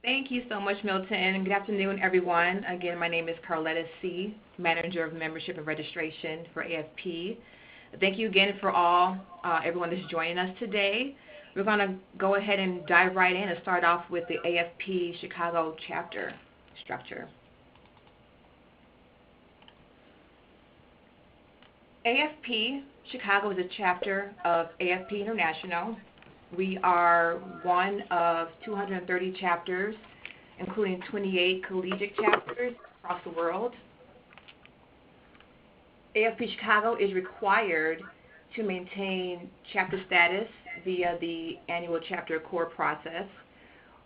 Thank you so much, Milton. Good afternoon, everyone. Again, my name is Carletta C., Manager of Membership and Registration for AFP. Thank you again for everyone that's joining us today. We're going to go ahead and dive right in and start off with the AFP Chicago chapter structure. AFP Chicago is a chapter of AFP International. We are one of 230 chapters, including 28 collegiate chapters across the world. AFP Chicago is required to maintain chapter status via the annual chapter core process.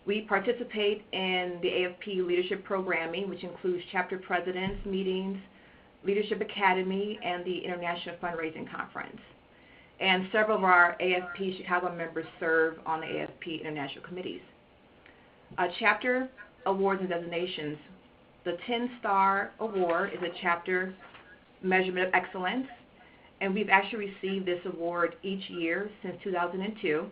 We participate in the AFP leadership programming, which includes chapter presidents meetings, Leadership Academy, and the International Fundraising Conference. And several of our AFP Chicago members serve on the AFP International Committees. Chapter awards and designations. The 10-Star Award is a chapter measurement of excellence, and we've actually received this award each year since 2002.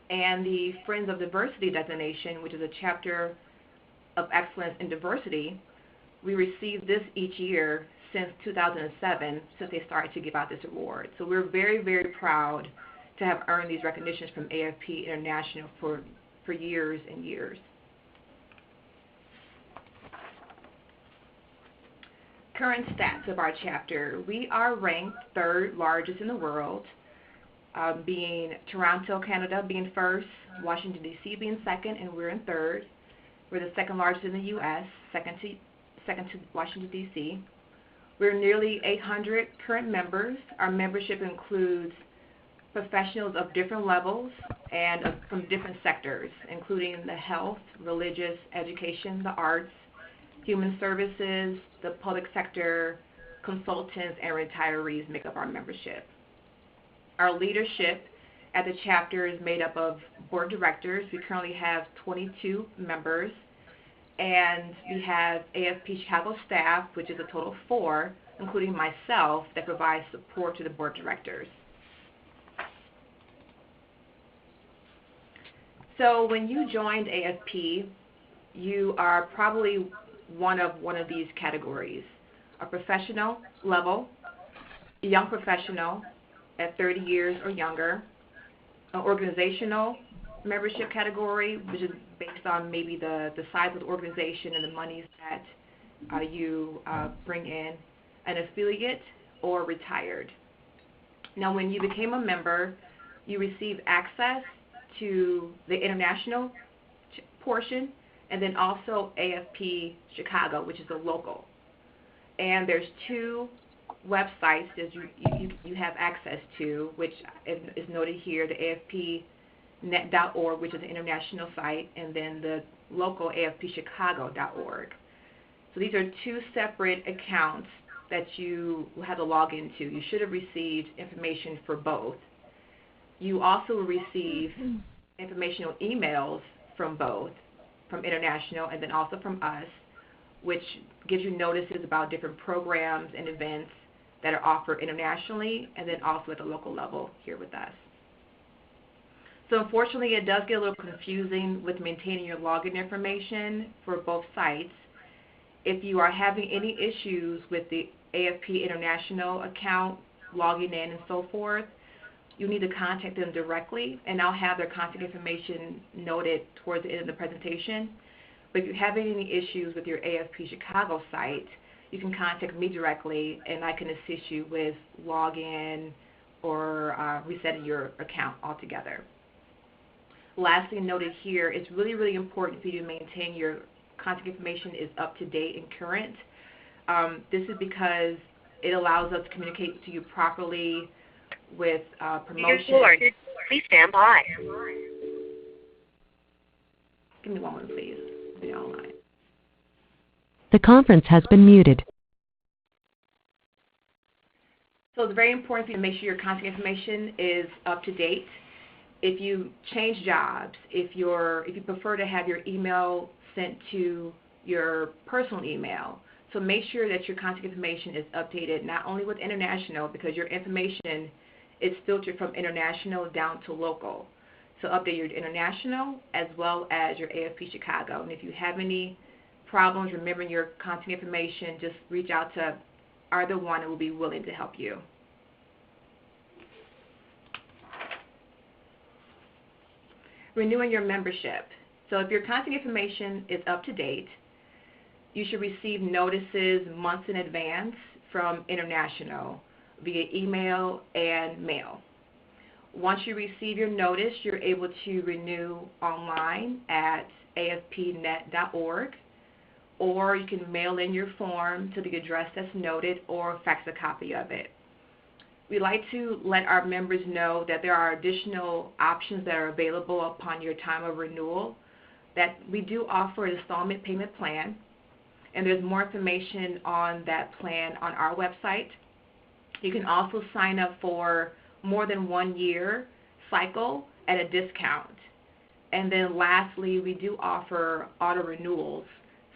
And the Friends of Diversity designation, which is a chapter of excellence in diversity, we received this each year since 2007, since they started to give out this award. So we're very, very proud to have earned these recognitions from AFP International for years and years. Current stats of our chapter. We are ranked third largest in the world, being Toronto, Canada being first, Washington, D.C. being second, and we're in third. We're the second largest in the U.S., second to Washington, D.C. We're nearly 800 current members. Our membership includes professionals of different levels and from different sectors, including the health, religious, education, the arts, human services, the public sector, consultants, and retirees make up our membership. Our leadership at the chapter is made up of board of directors. We currently have 22 members. And we have AFP Chicago staff, which is a total of 4, including myself, that provides support to the board of directors. So when you joined AFP, you are probably one of these categories: a professional level, a young professional at 30 years or younger, an organizational membership category, which is based on maybe the size of the organization and the monies that you bring in, an affiliate, or retired. Now, when you became a member, you receive access to the international portion, and then also AFP Chicago, which is a local. And there's 2 websites that you have access to, which is noted here, the AFP net.org, which is an international site, and then the local afpchicago.org. So these are 2 separate accounts that you have to log into. You should have received information for both. You also will receive informational emails from both, from international and then also from us, which gives you notices about different programs and events that are offered internationally and then also at the local level here with us. So unfortunately, it does get a little confusing with maintaining your login information for both sites. If you are having any issues with the AFP International account, logging in and so forth, you need to contact them directly, and I'll have their contact information noted towards the end of the presentation. But if you're having any issues with your AFP Chicago site, you can contact me directly, and I can assist you with login or resetting your account altogether. Lastly, noted here, it's really, really important for you to maintain your contact information is up to date and current. This is because it allows us to communicate to you properly with promotion. Please stand by. Give me one moment, please. Be online. The conference has been muted. So it's very important for you to make sure your contact information is up to date. If you change jobs, if you prefer to have your email sent to your personal email, so make sure that your contact information is updated not only with international, because your information is filtered from international down to local. to update your international as well as your AFP Chicago. And if you have any problems remembering your contact information, just reach out to either one and we'll be willing to help you. Renewing your membership. So if your contact information is up to date, you should receive notices months in advance from international via email and mail. Once you receive your notice, you're able to renew online at afpnet.org, or you can mail in your form to the address that's noted or fax a copy of it. We like to let our members know that there are additional options that are available upon your time of renewal, that we do offer an installment payment plan, and there's more information on that plan on our website. You can also sign up for more than 1 year cycle at a discount. And then lastly, we do offer auto renewals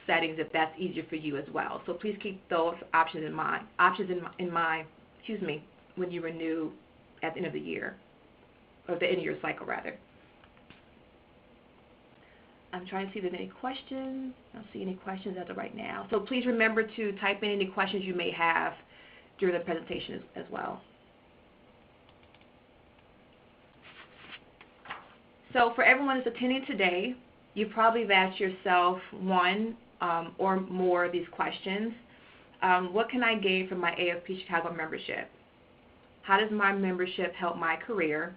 settings if that's easier for you as well. So please keep those options in mind. When you renew at the end of the year, or the end of your cycle rather. I'm trying to see if there's any questions. I don't see any questions as of right now. So please remember to type in any questions you may have during the presentation as well. So for everyone that's attending today, you probably have asked yourself one or more of these questions. What can I gain from my AFP Chicago membership? How does my membership help my career?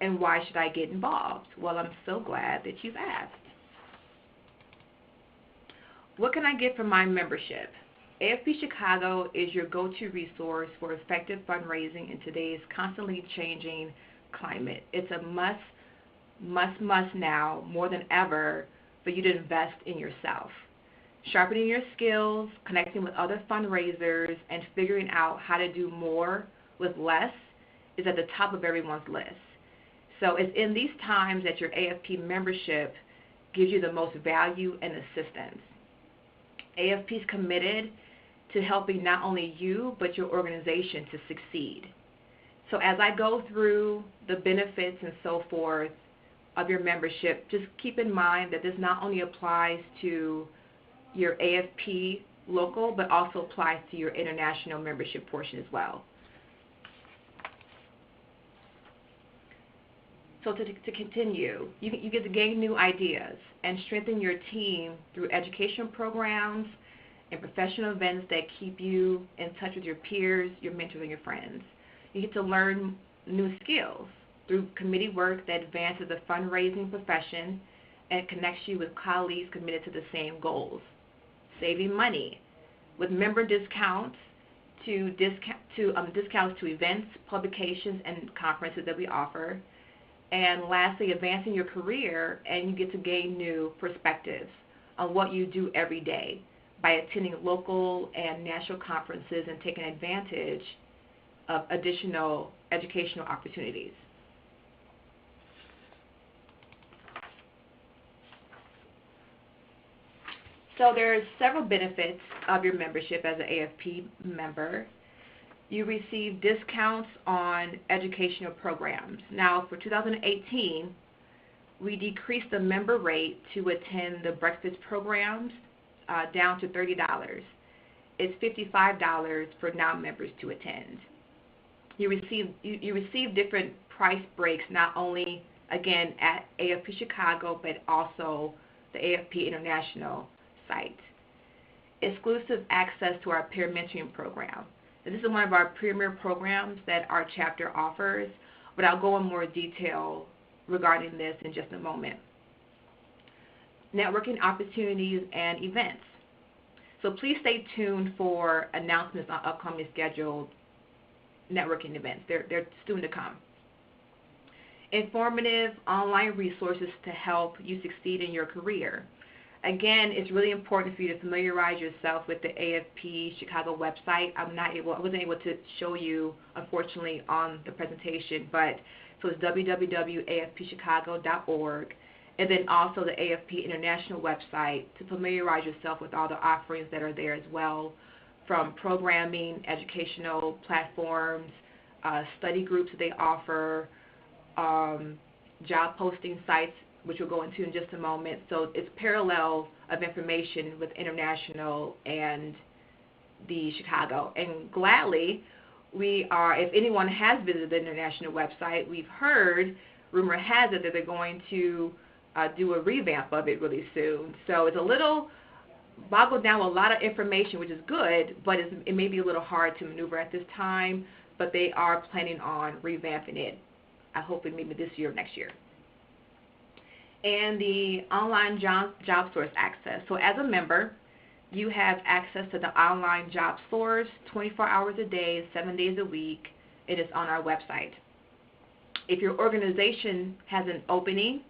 And why should I get involved? Well, I'm so glad that you've asked. What can I get from my membership? AFP Chicago is your go-to resource for effective fundraising in today's constantly changing climate. It's a must now, more than ever, for you to invest in yourself. Sharpening your skills, connecting with other fundraisers, and figuring out how to do more with less is at the top of everyone's list. So it's in these times that your AFP membership gives you the most value and assistance. AFP is committed to helping not only you, but your organization to succeed. So as I go through the benefits and so forth of your membership, just keep in mind that this not only applies to your AFP local, but also applies to your international membership portion as well. So to continue, you get to gain new ideas and strengthen your team through education programs and professional events that keep you in touch with your peers, your mentors, and your friends. You get to learn new skills through committee work that advances the fundraising profession and connects you with colleagues committed to the same goals. Saving money with member discounts discounts to events, publications, and conferences that we offer. And lastly, advancing your career, and you get to gain new perspectives on what you do every day by attending local and national conferences and taking advantage of additional educational opportunities. So there are several benefits of your membership as an AFP member. You receive discounts on educational programs. Now, for 2018, we decreased the member rate to attend the breakfast programs down to $30. It's $55 for non-members to attend. You receive different price breaks, not only, again, at AFP Chicago, but also the AFP International site. Exclusive access to our peer mentoring program. This is one of our premier programs that our chapter offers, but I'll go in more detail regarding this in just a moment. Networking opportunities and events. So please stay tuned for announcements on upcoming scheduled networking events. They're soon to come. Informative online resources to help you succeed in your career. Again, it's really important for you to familiarize yourself with the AFP Chicago website. I wasn't able to show you, unfortunately, on the presentation, but so it's www.afpchicago.org, and then also the AFP International website to familiarize yourself with all the offerings that are there as well, from programming, educational platforms, study groups that they offer, job posting sites, which we'll go into in just a moment. So it's parallel of information with international and the Chicago. And gladly, we are, if anyone has visited the international website, we've heard, rumor has it, that they're going to do a revamp of it really soon. So it's a little boggled down with a lot of information, which is good, but it may be a little hard to maneuver at this time, but they are planning on revamping it. I hope it maybe this year or next year. And the online job source access. So as a member, you have access to the online job source 24 hours a day, 7 days a week. It is on our website. If your organization has an opening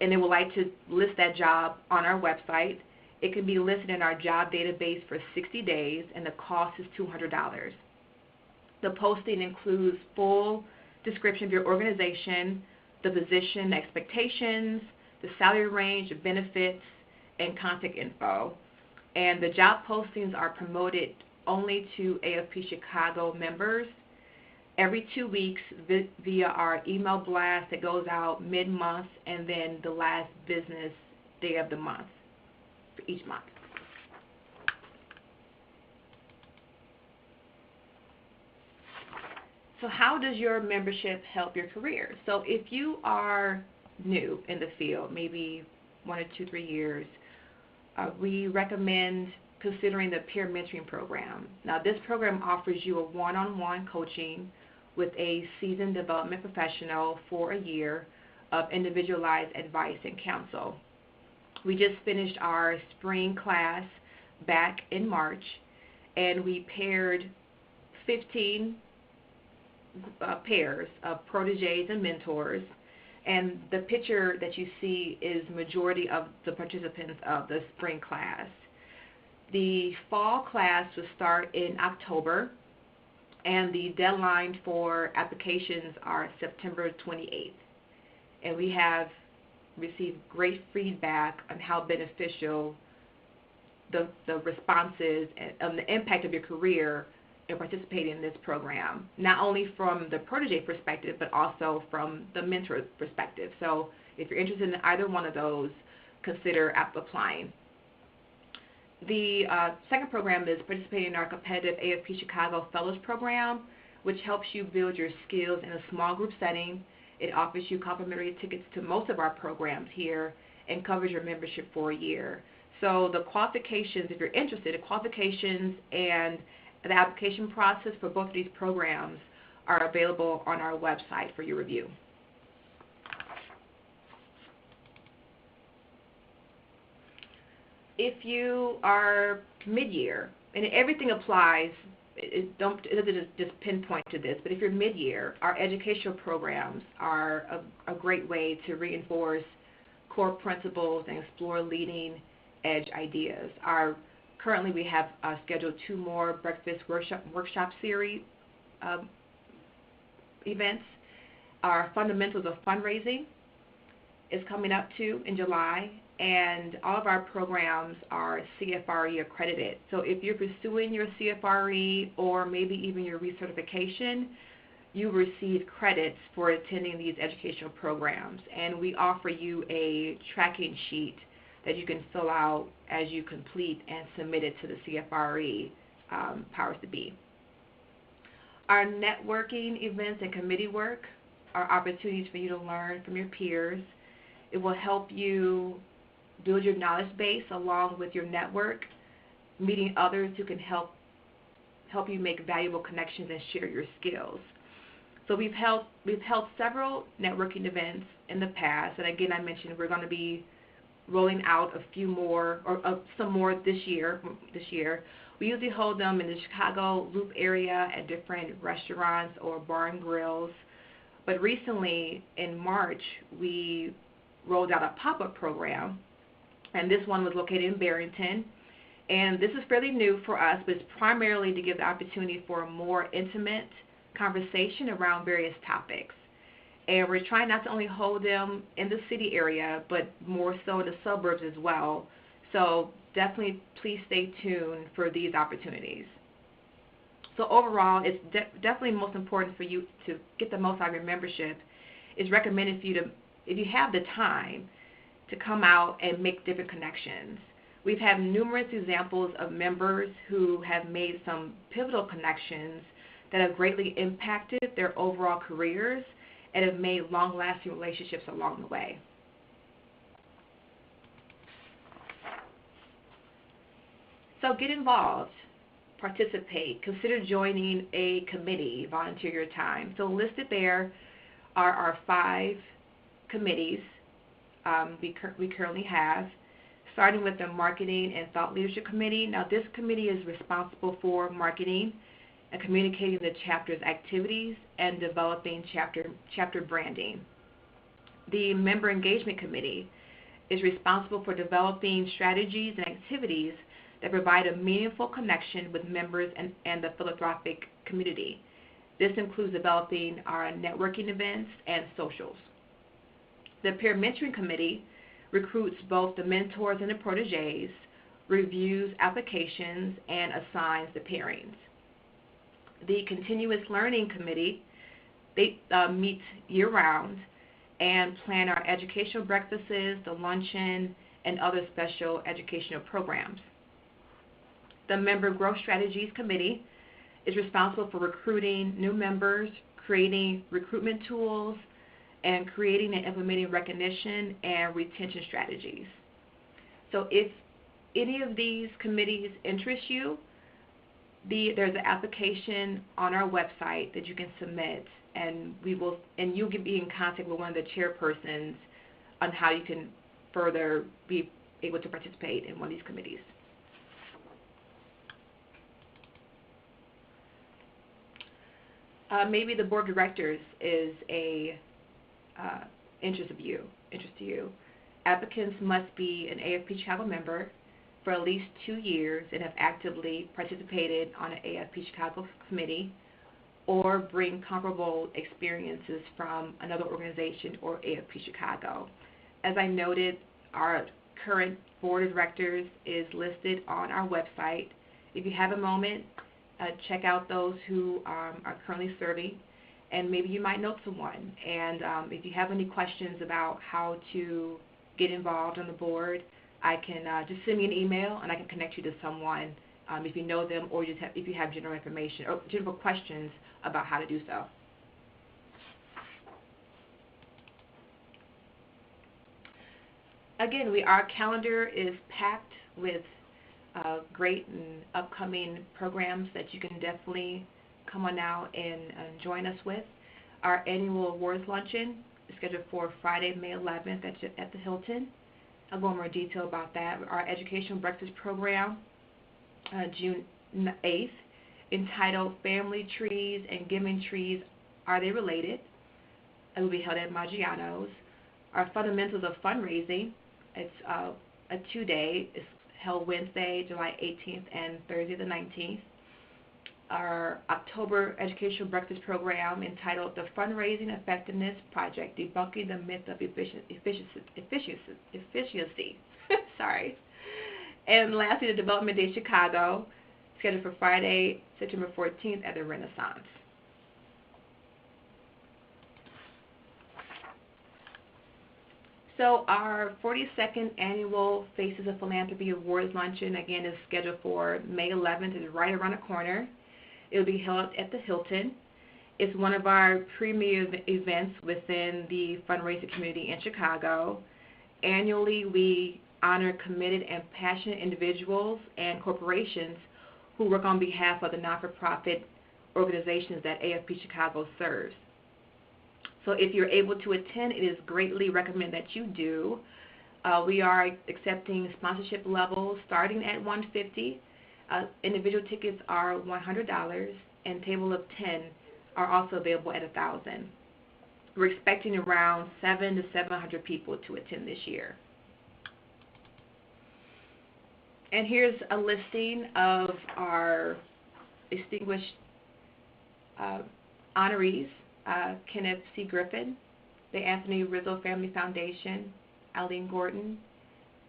and they would like to list that job on our website, it can be listed in our job database for 60 days, and the cost is $200. The posting includes full description of your organization, the position, expectations, the salary range, the benefits, and contact info. And the job postings are promoted only to AFP Chicago members every 2 weeks via our email blast that goes out mid-month and then the last business day of the month for each month. So how does your membership help your career? So if you are new in the field, maybe 1 or 2, 3 years, we recommend considering the peer mentoring program. Now, this program offers you a one-on-one coaching with a seasoned development professional for a year of individualized advice and counsel. We just finished our spring class back in March, and we paired 15 pairs of proteges and mentors, and the picture that you see is majority of the participants of the spring class. The fall class will start in October, and the deadline for applications are September 28th. And we have received great feedback on how beneficial the responses and the impact of your career in participating in this program, not only from the protege perspective, but also from the mentor perspective. So if you're interested in either one of those, consider applying. The second program is participating in our competitive AFP Chicago Fellows Program, which helps you build your skills in a small group setting. It offers you complimentary tickets to most of our programs here and covers your membership for a year. So the qualifications, if you're interested, the qualifications and the application process for both of these programs are available on our website for your review. If you are mid-year, and everything applies, it doesn't just pinpoint to this, but if you're mid-year, our educational programs are a great way to reinforce core principles and explore leading edge ideas. Currently, we have scheduled 2 more breakfast workshop series events. Our Fundamentals of Fundraising is coming up too in July, and all of our programs are CFRE accredited. So if you're pursuing your CFRE or maybe even your recertification, you receive credits for attending these educational programs, and we offer you a tracking sheet that you can fill out as you complete and submit it to the CFRE powers to be. Our networking events and committee work are opportunities for you to learn from your peers. It will help you build your knowledge base along with your network, meeting others who can help you make valuable connections and share your skills. So we've held several networking events in the past, and again, I mentioned we're going to be rolling out a few more, or some more this year. We usually hold them in the Chicago Loop area at different restaurants or bar and grills. But recently, in March, we rolled out a pop-up program, and this one was located in Barrington. And this is fairly new for us, but it's primarily to give the opportunity for a more intimate conversation around various topics. And we're trying not to only hold them in the city area, but more so in the suburbs as well. So definitely please stay tuned for these opportunities. So overall, it's definitely most important for you to get the most out of your membership it's recommended for you to, if you have the time, to come out and make different connections. We've had numerous examples of members who have made some pivotal connections that have greatly impacted their overall careers and have made long-lasting relationships along the way. So get involved, participate, consider joining a committee, volunteer your time. So listed there are our 5 committees we currently have, starting with the Marketing and Thought Leadership Committee. Now, this committee is responsible for marketing and communicating the chapter's activities and developing chapter branding. The Member Engagement Committee is responsible for developing strategies and activities that provide a meaningful connection with members and the philanthropic community. This includes developing our networking events and socials. The Peer Mentoring Committee recruits both the mentors and the proteges, reviews applications, and assigns the pairings. The Continuous Learning Committee, they meet year-round and plan our educational breakfasts, the luncheon, and other special educational programs. The Member Growth Strategies Committee is responsible for recruiting new members, creating recruitment tools, and creating and implementing recognition and retention strategies. So if any of these committees interest you, there's an application on our website that you can submit, and you can be in contact with one of the chairpersons on how you can further be able to participate in one of these committees. Maybe the board of directors is a interest to you. Applicants must be an AFP Chicago member for at least 2 years and have actively participated on an AFP Chicago committee, or bring comparable experiences from another organization or AFP Chicago. As I noted, our current board of directors is listed on our website. If you have a moment, check out those who are currently serving, and maybe you might know someone. And if you have any questions about how to get involved on the board, I can just send me an email and I can connect you to someone if you know them, or if you have general information or general questions about how to do so. Again, our calendar is packed with great and upcoming programs that you can definitely come on out and join us with. Our annual awards luncheon is scheduled for Friday, May 11th at the Hilton. I'll go into more detail about that. Our educational breakfast program, June 8th, entitled Family Trees and Giving Trees, Are They Related? It will be held at Maggiano's. Our Fundamentals of Fundraising, it's a 2-day. It's held Wednesday, July 18th and Thursday the 19th. Our October educational breakfast program entitled The Fundraising Effectiveness Project, Debunking the Myth of Efficiency. Sorry. And lastly, the Development Day Chicago, scheduled for Friday, September 14th at the Renaissance. So our 42nd annual Faces of Philanthropy Awards Luncheon, again, is scheduled for May 11th. It's right around the corner. It will be held at the Hilton. It's one of our premier events within the fundraising community in Chicago. Annually, we honor committed and passionate individuals and corporations who work on behalf of the not-for-profit organizations that AFP Chicago serves. So if you're able to attend, it is greatly recommended that you do. We are accepting sponsorship levels starting at $150. Individual tickets are $100, and table of 10 are also available at $1,000. We're expecting around 700 to 700 people to attend this year. And here's a listing of our distinguished honorees. Kenneth C. Griffin, the Anthony Rizzo Family Foundation, Eileen Gordon,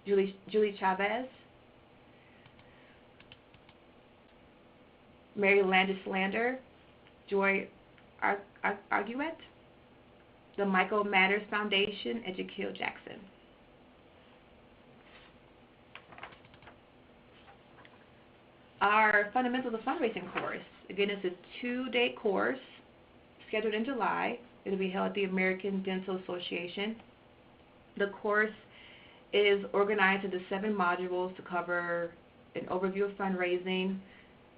Julie Chavez, Mary Landis Lander, Joy Arguet, the Michael Matters Foundation, and Jaquil Jackson. Our Fundamentals of Fundraising course, again, it's a 2-day course scheduled in July. It'll be held at the American Dental Association. The course is organized into 7 modules to cover an overview of fundraising,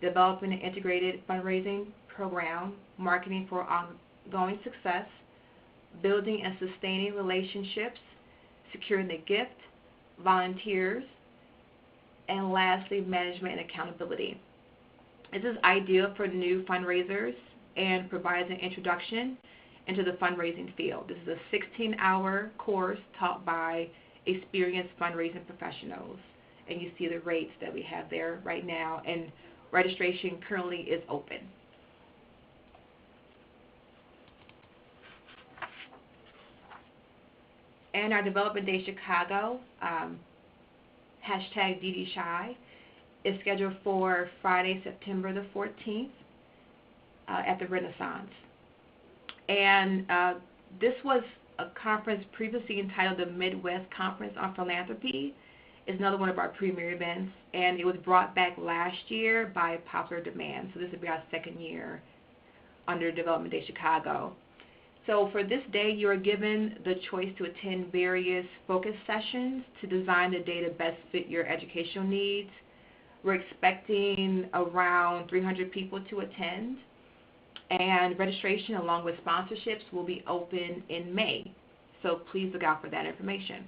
developing an integrated fundraising program, marketing for ongoing success, building and sustaining relationships, securing the gift, volunteers, and lastly, management and accountability. This is ideal for new fundraisers and provides an introduction into the fundraising field. This is a 16-hour course taught by experienced fundraising professionals. And you see the rates that we have there right now, and registration currently is open. And our Development Day Chicago, hashtag DDShy, is scheduled for Friday, September the 14th at the Renaissance. And this was a conference previously entitled the Midwest Conference on Philanthropy. It's another one of our premier events, and it was brought back last year by popular demand. So this will be our 2nd year under Development Day Chicago. So for this day, you are given the choice to attend various focus sessions to design the day to best fit your educational needs. We're expecting around 300 people to attend, and registration along with sponsorships will be open in May. So please look out for that information.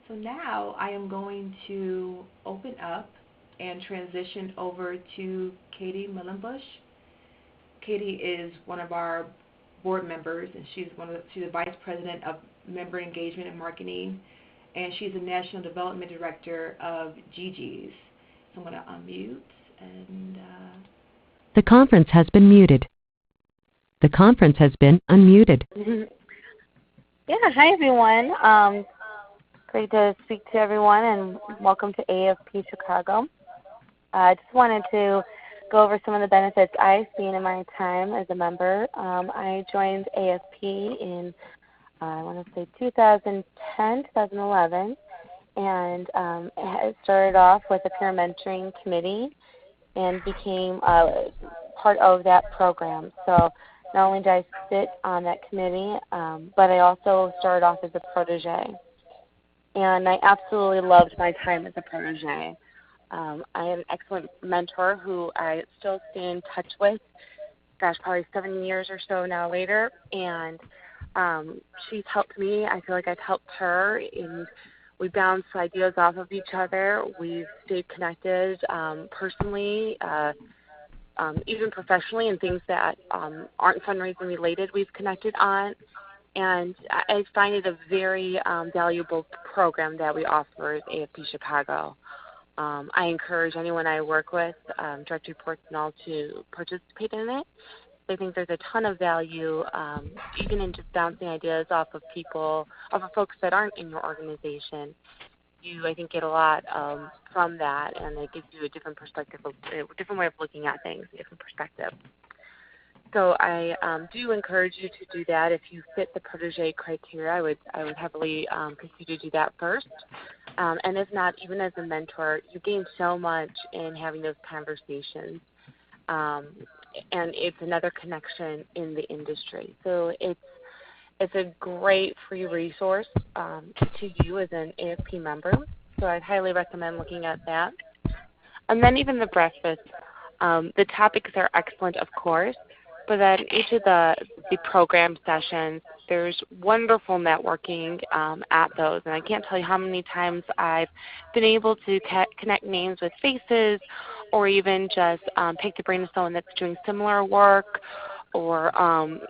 So now I am going to open up and transition over to Katie Mullen-Bush. Katie is one of our board members, and she's the Vice President of Member Engagement and Marketing, and she's the National Development Director of GG's. So I'm going to unmute and... The conference has been muted. The conference has been unmuted. Yeah, hi everyone. Great to speak to everyone, and welcome to AFP Chicago. I just wanted to go over some of the benefits I've seen in my time as a member. I joined AFP in, I want to say 2010, 2011, and it started off with a peer mentoring committee and became part of that program. So not only did I sit on that committee, but I also started off as a protege. And I absolutely loved my time as a protege. I had an excellent mentor who I still stay in touch with, probably 7 years or so now later. And she's helped me. I feel like I've helped her, and we bounce ideas off of each other. We've stayed connected personally, even professionally, and things that aren't fundraising related we've connected on. And I find it a very valuable program that we offer at AFP Chicago. I encourage anyone I work with, direct reports and all, to participate in it. I think there's a ton of value, even in just bouncing ideas off of people, off of folks that aren't in your organization. You, I think, get a lot from that, and it gives you a different perspective, a different way of looking at things, a different perspective. So I do encourage you to do that. If you fit the protege criteria, I would heavily consider to do that first. And if not, even as a mentor, you gain so much in having those conversations. And it's another connection in the industry. So it's a great free resource to you as an AFP member. So I'd highly recommend looking at that. And then even the breakfast. The topics are excellent, of course. But at each of the program sessions, there's wonderful networking at those. And I can't tell you how many times I've been able to connect names with faces, or even just pick the brain of someone that's doing similar work, or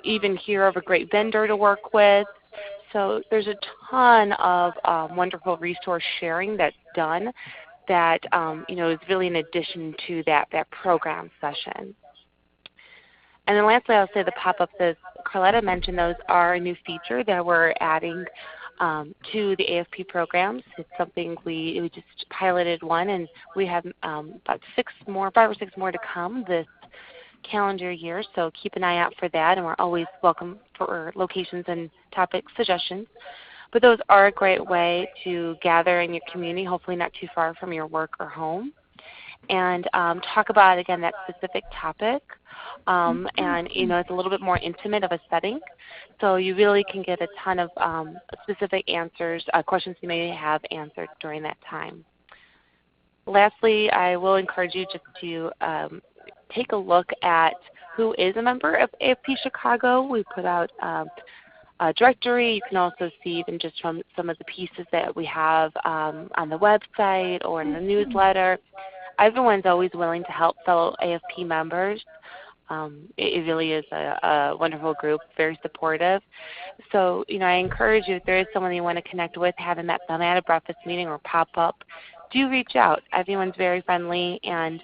even hear of a great vendor to work with. So there's a ton of wonderful resource sharing that's done that is really in addition to that program session. And then lastly, I'll say the pop-ups, as Carletta mentioned, those are a new feature that we're adding to the AFP programs. It's something we just piloted one, and we have about 5 or 6 more to come this calendar year, so keep an eye out for that, and we're always welcome for locations and topic suggestions. But those are a great way to gather in your community, hopefully not too far from your work or home, and talk about, again, that specific topic. And, it's a little bit more intimate of a setting, so you really can get a ton of specific answers, questions you may have answered during that time. Lastly, I will encourage you just to take a look at who is a member of AFP Chicago. We put out a directory. You can also see even just from some of the pieces that we have on the website or in the newsletter. Everyone's always willing to help fellow AFP members. It really is a wonderful group, very supportive. So, I encourage you, if there is someone you want to connect with, having that them at a breakfast meeting or pop-up, do reach out. Everyone's very friendly and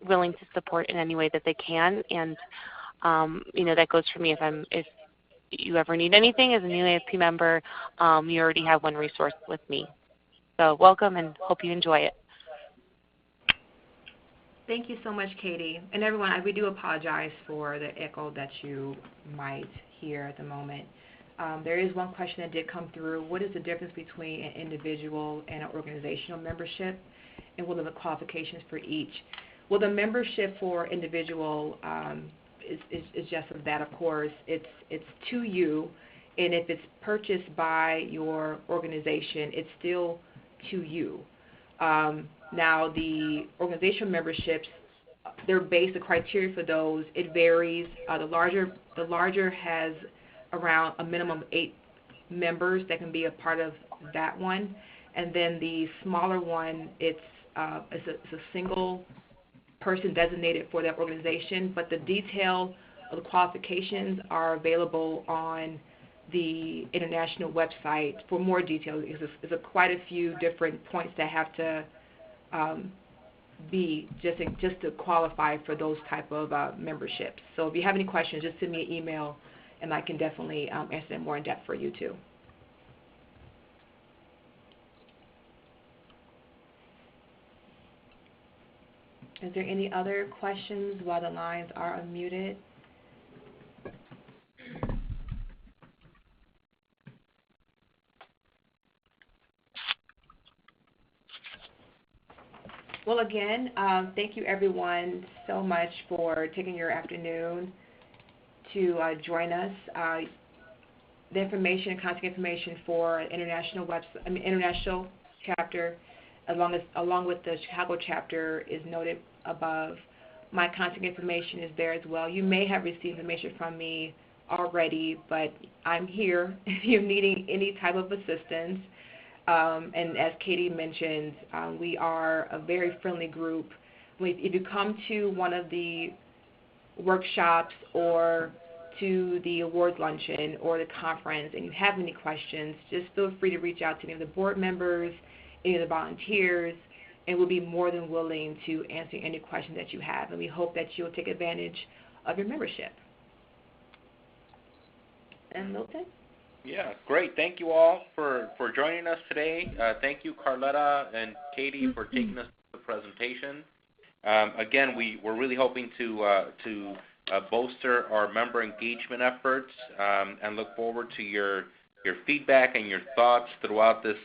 willing to support in any way that they can. And, that goes for me. If you ever need anything as a new AFP member, you already have one resource with me. So welcome, and hope you enjoy it. Thank you so much, Katie. And everyone, we do apologize for the echo that you might hear at the moment. There is one question that did come through. What is the difference between an individual and an organizational membership, and what are the qualifications for each? Well, the membership for individual is just of that, of course. It's to you, and if it's purchased by your organization, it's still to you. Now, the organizational memberships, they're based, the criteria for those, it varies. The larger has around a minimum of 8 members that can be a part of that one. And then the smaller one, it's a single person designated for that organization, but the detail of the qualifications are available on the international website for more details. There's quite a few different points that have to be just to qualify for those type of memberships. So if you have any questions, just send me an email, and I can definitely answer them more in depth for you too. Is there any other questions while the lines are unmuted? Well, again, thank you everyone so much for taking your afternoon to join us. The information, contact information for international chapter, along with the Chicago chapter, is noted above. My contact information is there as well. You may have received information from me already, but I'm here if you're needing any type of assistance. And as Katie mentioned, we are a very friendly group. If you come to one of the workshops or to the awards luncheon or the conference and you have any questions, just feel free to reach out to any of the board members, any of the volunteers, and we'll be more than willing to answer any questions that you have. And we hope that you'll take advantage of your membership. And Milton? Yeah, great. Thank you all for joining us today. Thank you, Carletta and Katie, for taking us to the presentation. Again, we're really hoping to bolster our member engagement efforts and look forward to your feedback and your thoughts throughout this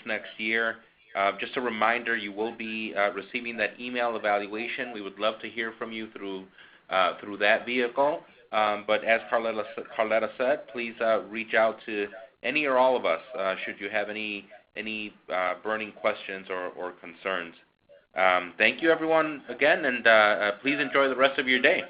next year. Just a reminder, you will be receiving that email evaluation. We would love to hear from you through that vehicle. But as Carletta said, please reach out to any or all of us should you have any burning questions or concerns. Thank you, everyone, again, and please enjoy the rest of your day.